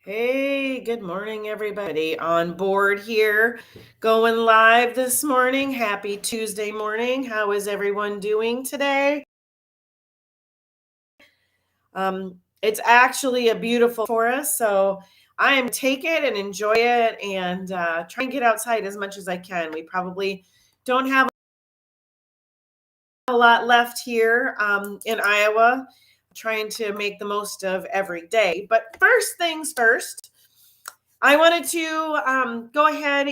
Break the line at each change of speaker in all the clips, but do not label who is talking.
Hey, good morning, everybody. On board here, going live this morning. Happy Tuesday morning. How is everyone doing today? It's actually a beautiful for us, so I am take it and enjoy it and try and get outside as much as I can. We probably don't have a lot left here in Iowa, trying to make the most of every day. But first things first, I wanted to go ahead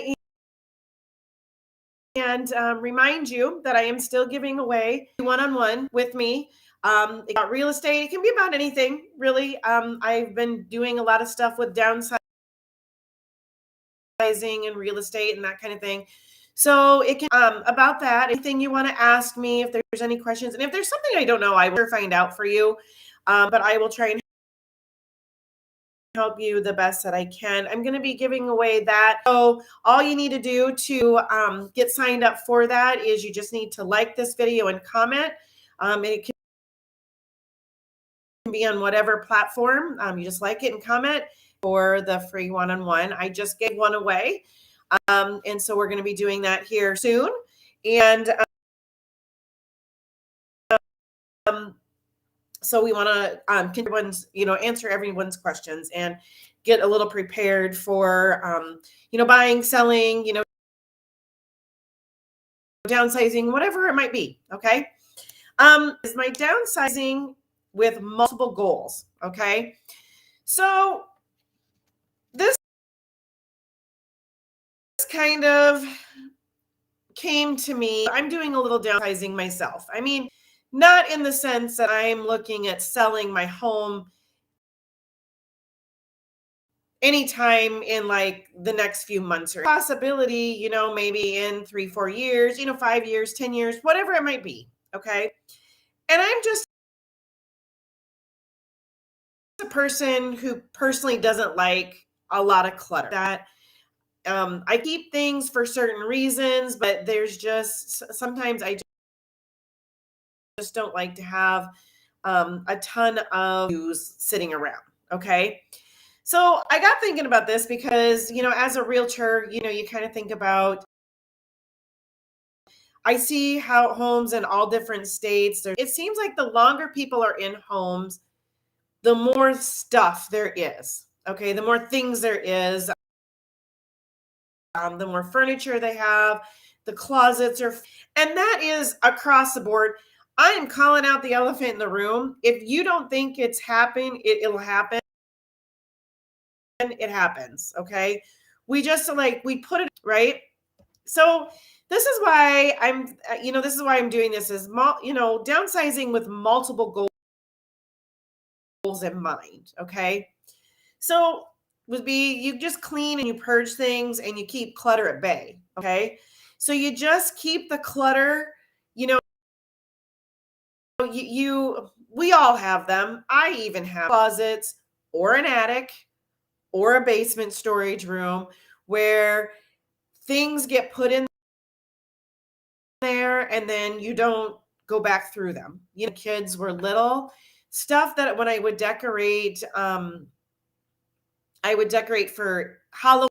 and remind you that I am still giving away one-on-one with me. About real estate, it can be about anything, really. I've been doing a lot of stuff with downsizing and real estate and that kind of thing. So it can about that. Anything you want to ask me, if there's any questions, and if there's something I don't know, I will find out for you. But I will try and help you the best that I can. I'm going to be giving away that. So all you need to do to get signed up for that is you just need to like this video and comment. It can be on whatever platform. You just like it and comment for the free one-on-one. I just gave one away. And so we're going to be doing that here soon. And um, so we want to answer everyone's questions and get a little prepared for buying, selling, downsizing, whatever it might be. Okay. Is my downsizing with multiple goals. Okay. So this kind of came to me. I'm doing a little downsizing myself. I mean, not in the sense that I'm looking at selling my home anytime in like the next few months or possibility, maybe in 3, 4 years, 5 years, 10 years, whatever it might be. Okay. And I'm just a person who personally doesn't like a lot of clutter. That I keep things for certain reasons, but there's just sometimes I just don't like to have a ton of news sitting around. Okay. So I got thinking about this because, as a realtor, you kind of think about, I see how homes in all different states, it seems like the longer people are in homes, the more stuff there is. Okay. The more things there is, the more furniture they have, the closets are, and that is across the board. I am calling out the elephant in the room. If you don't think it's happened, it'll happen. It happens. Okay. We just we put it right. So this is why I'm doing this is, downsizing with multiple goals in mind. Okay. So would be you just clean and you purge things and you keep clutter at bay. Okay. So you just keep the clutter, you know, we all have them. I even have closets or an attic or a basement storage room where things get put in there and then you don't go back through them. Kids were little, stuff that when I would decorate for Halloween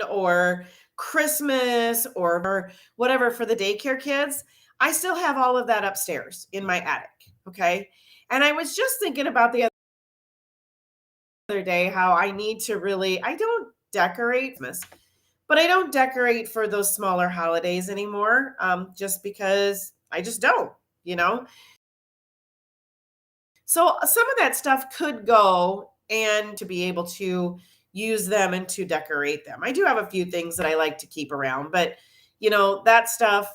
or Christmas or whatever for the daycare kids. I still have all of that upstairs in my attic. Okay. And I was just thinking about the other day how I don't decorate Christmas, but I don't decorate for those smaller holidays anymore, just because I just don't, you know? So some of that stuff could go and to be able to use them and to decorate them. I do have a few things that I like to keep around, but that stuff,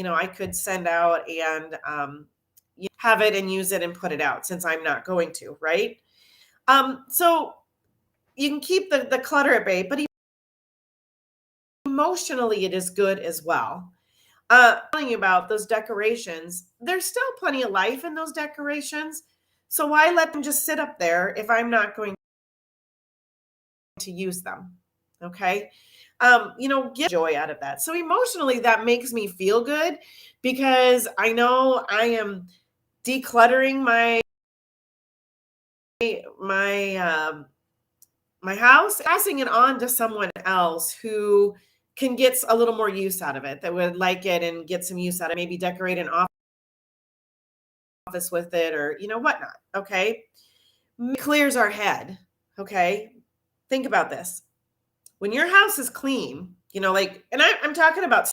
I could send out and have it and use it and put it out since I'm not going to, right? So you can keep the clutter at bay, but emotionally it is good as well. Telling you about those decorations, there's still plenty of life in those decorations. So why let them just sit up there if I'm not going to use them? Okay. Get joy out of that. So emotionally, that makes me feel good because I know I am decluttering my my house, passing it on to someone else who can get a little more use out of it, that would like it and get some use out of it, maybe decorate an office with it, or whatnot. Okay, it clears our head. Okay, think about this. When your house is clean, and I'm talking about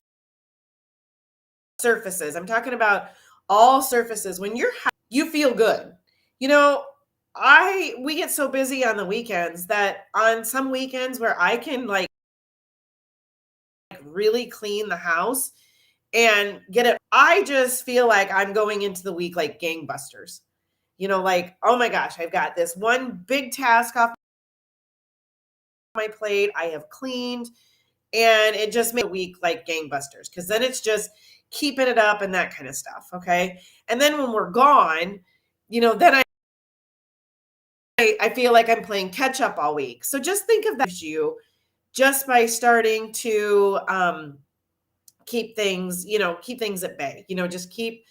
surfaces. I'm talking about all surfaces. When you feel good. We get so busy on the weekends that on some weekends where I can like really clean the house and get it, I just feel like I'm going into the week like gangbusters. Like, oh my gosh, I've got this one big task off my plate. I have cleaned, and it just makes a week like gangbusters, because then it's just keeping it up and that kind of stuff. Okay. And then when we're gone, then I feel like I'm playing catch up all week. So just think of that, you just by starting to keep things at bay, just keep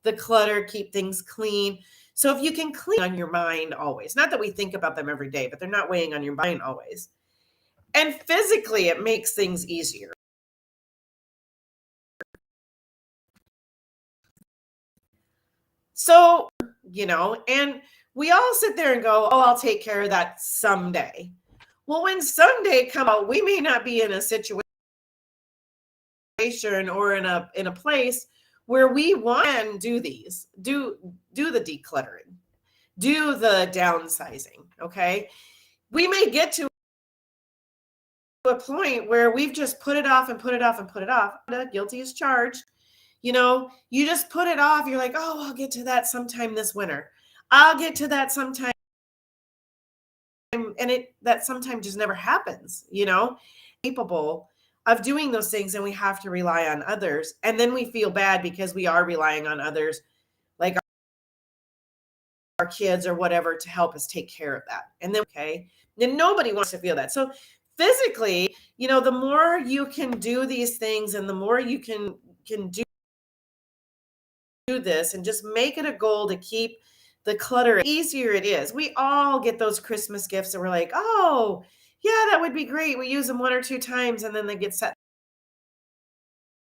the clutter, keep things clean. So if you can clean on your mind always, not that we think about them every day, but they're not weighing on your mind always. And physically, it makes things easier. So, and we all sit there and go, oh, I'll take care of that someday. Well, when someday comes out, we may not be in a situation or in a place where we want to do the decluttering, do the downsizing. Okay. We may get to a point where we've just put it off and put it off and put it off. Guilty as charged. You just put it off. You're like, oh, I'll get to that sometime this winter. I'll get to that sometime. And that sometimes just never happens, capable of doing those things, and we have to rely on others. And then we feel bad because we are relying on others, like our kids or whatever, to help us take care of that. And then nobody wants to feel that. So physically, the more you can do these things and the more you can do this, and just make it a goal to keep the clutter, easier it is. We all get those Christmas gifts and we're like, oh yeah, that would be great. We use them 1 or 2 times and then they get set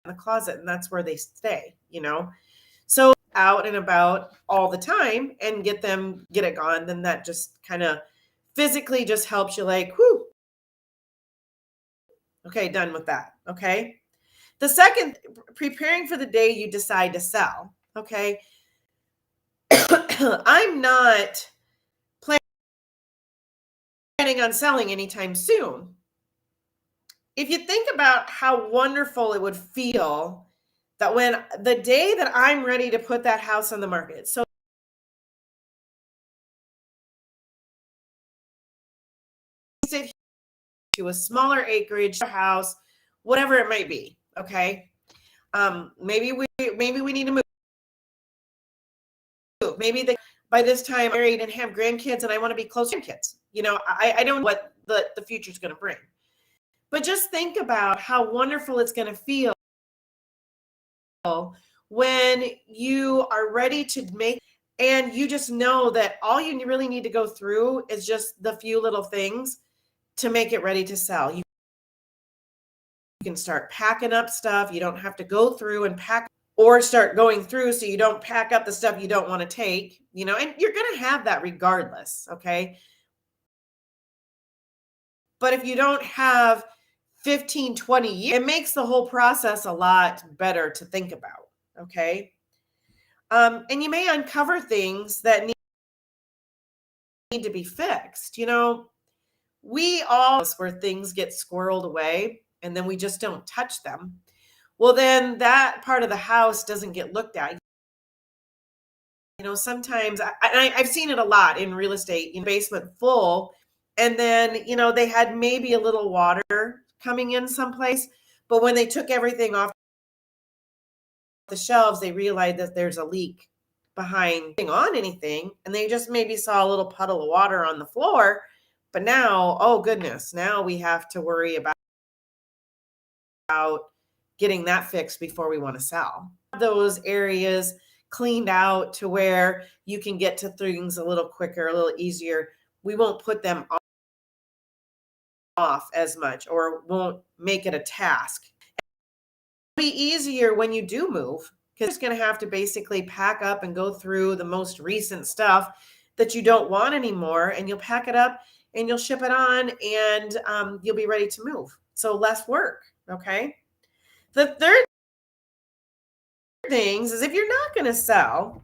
in the closet, and that's where they stay. So out and about all the time and get it gone, then that just kind of physically just helps you, like, whew, okay, done with that. Okay. The second, preparing for the day you decide to sell. Okay. I'm not planning on selling anytime soon. If you think about how wonderful it would feel that when the day that I'm ready to put that house on the market, so sit to a smaller acreage house, whatever it might be. Okay. Maybe we need to move. Maybe by this time I'm married and have grandkids and I want to be close to kids. I don't know what the future is going to bring. But just think about how wonderful it's going to feel when you are ready to make, and you just know that all you really need to go through is just the few little things to make it ready to sell. You can start packing up stuff. You don't have to go through and pack, or start going through so you don't pack up the stuff you don't want to take, and you're going to have that regardless. Okay. But if you don't have 15, 20 years, it makes the whole process a lot better to think about. Okay. And you may uncover things that need to be fixed. We all, where things get squirreled away and then we just don't touch them. Well, then that part of the house doesn't get looked at. Sometimes I've seen it a lot in real estate, basement full. And then, they had maybe a little water coming in someplace, but when they took everything off the shelves, they realized that there's a leak behind on anything. And they just maybe saw a little puddle of water on the floor. But now, oh goodness, now we have to worry about getting that fixed before we want to sell. Those areas cleaned out to where you can get to things a little quicker, a little easier. We won't put them off as much or won't make it a task. It'll be easier when you do move because it's going to have to basically pack up and go through the most recent stuff that you don't want anymore, and you'll pack it up and you'll ship it on, and you'll be ready to move. So less work. Okay. The third things is if you're not going to sell,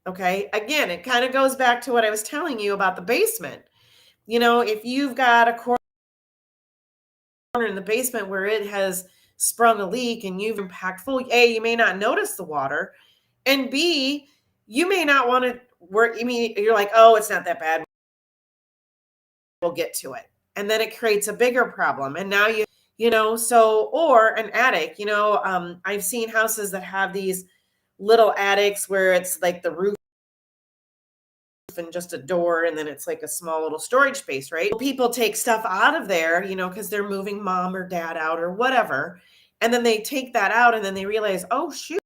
okay, again, it kind of goes back to what I was telling you about the basement. If you've got a corner in the basement where it has sprung a leak and you've packed full, A, you may not notice the water, and B, you may not want to work. You're like, oh, it's not that bad. We'll get to it. And then it creates a bigger problem. And now or an attic, I've seen houses that have these little attics where it's like the roof and just a door, and then it's like a small little storage space, right? People take stuff out of there, because they're moving mom or dad out or whatever. And then they take that out and then they realize, oh, shoot,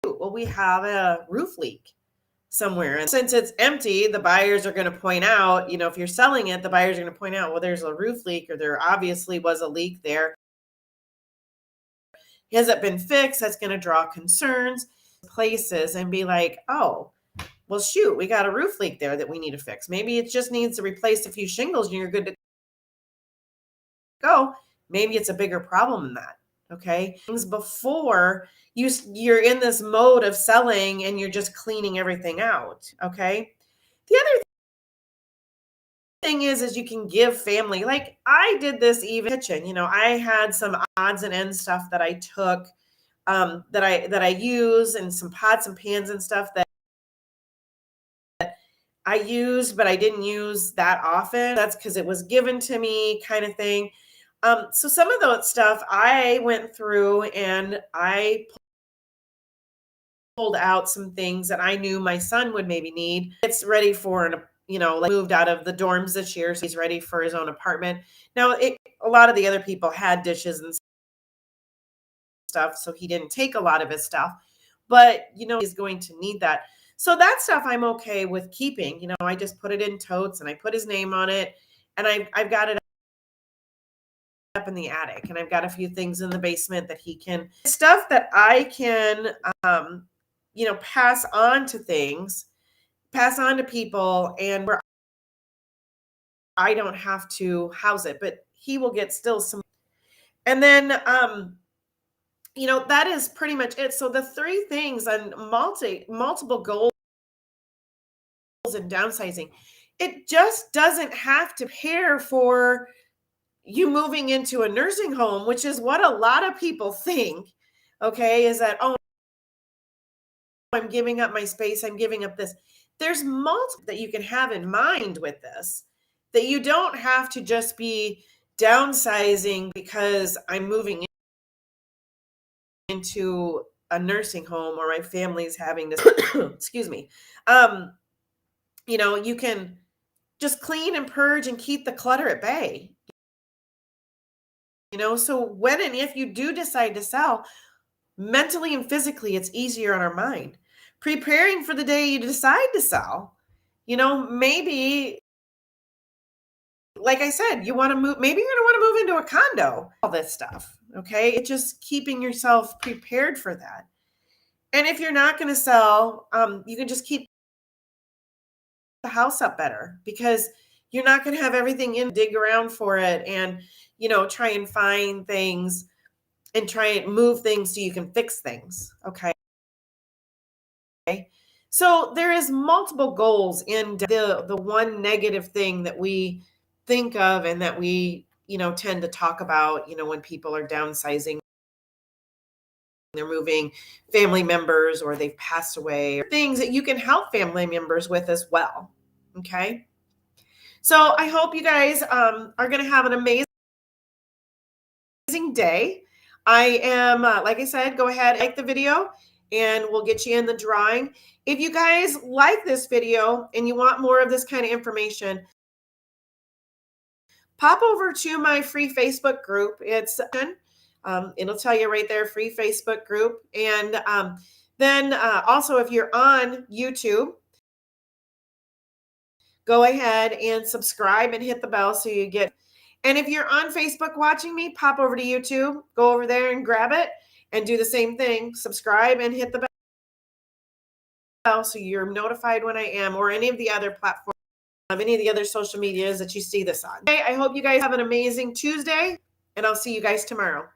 well, we have a roof leak somewhere. And since it's empty, the buyers are going to point out, if you're selling it, the buyers are going to point out, well, there's a roof leak, or there obviously was a leak there. Has it been fixed? That's going to draw concerns, places, and be like, oh, well, shoot, we got a roof leak there that we need to fix. Maybe it just needs to replace a few shingles and you're good to go. Maybe it's a bigger problem than that. Okay. Things before you're in this mode of selling and you're just cleaning everything out. Okay. The other thing is you can give family, like I did this even kitchen, I had some odds and ends stuff that I took, that I use, and some pots and pans and stuff that I used, but I didn't use that often. That's because it was given to me, kind of thing. So some of that stuff I went through and I pulled out some things that I knew my son would maybe need. It's ready for moved out of the dorms this year, so he's ready for his own apartment. Now, a lot of the other people had dishes and stuff, so he didn't take a lot of his stuff, but he's going to need that. So that stuff I'm okay with keeping. I just put it in totes and I put his name on it, and I've got it up in the attic, and I've got a few things in the basement that he can, stuff that I can pass on to people, and where I don't have to house it, but he will get still some. And then that is pretty much it. So the three things on multiple goals and downsizing, it just doesn't have to prepare for you moving into a nursing home, which is what a lot of people think. Okay, is that, oh, I'm giving up my space, I'm giving up this. There's multiple that you can have in mind with this, that you don't have to just be downsizing because I'm moving into a nursing home or my family's having this excuse me. You can just clean and purge and keep the clutter at bay. So when and if you do decide to sell, mentally and physically, it's easier on our mind. Preparing for the day you decide to sell, maybe, like I said, you want to move, maybe you're going to want to move into a condo, all this stuff. Okay. It's just keeping yourself prepared for that. And if you're not going to sell, you can just keep the house up better, because you're not going to have everything in, dig around for it, and, try and find things and try and move things so you can fix things. Okay. So there is multiple goals in the one negative thing that we think of and that we, tend to talk about, when people are downsizing, they're moving family members or they've passed away, or things that you can help family members with as well. Okay. So I hope you guys are going to have an amazing day. I am, like I said, go ahead, like the video, and we'll get you in the drawing. If you guys like this video and you want more of this kind of information, pop over to my free Facebook group. It's It'll tell you right there, free Facebook group. And then also, if you're on YouTube, go ahead and subscribe and hit the bell so you get. And if you're on Facebook watching me, pop over to YouTube, go over there and grab it and do the same thing. Subscribe and hit the bell so you're notified when I am, or any of the other platforms, any of the other social medias that you see this on. Okay, I hope you guys have an amazing Tuesday, and I'll see you guys tomorrow.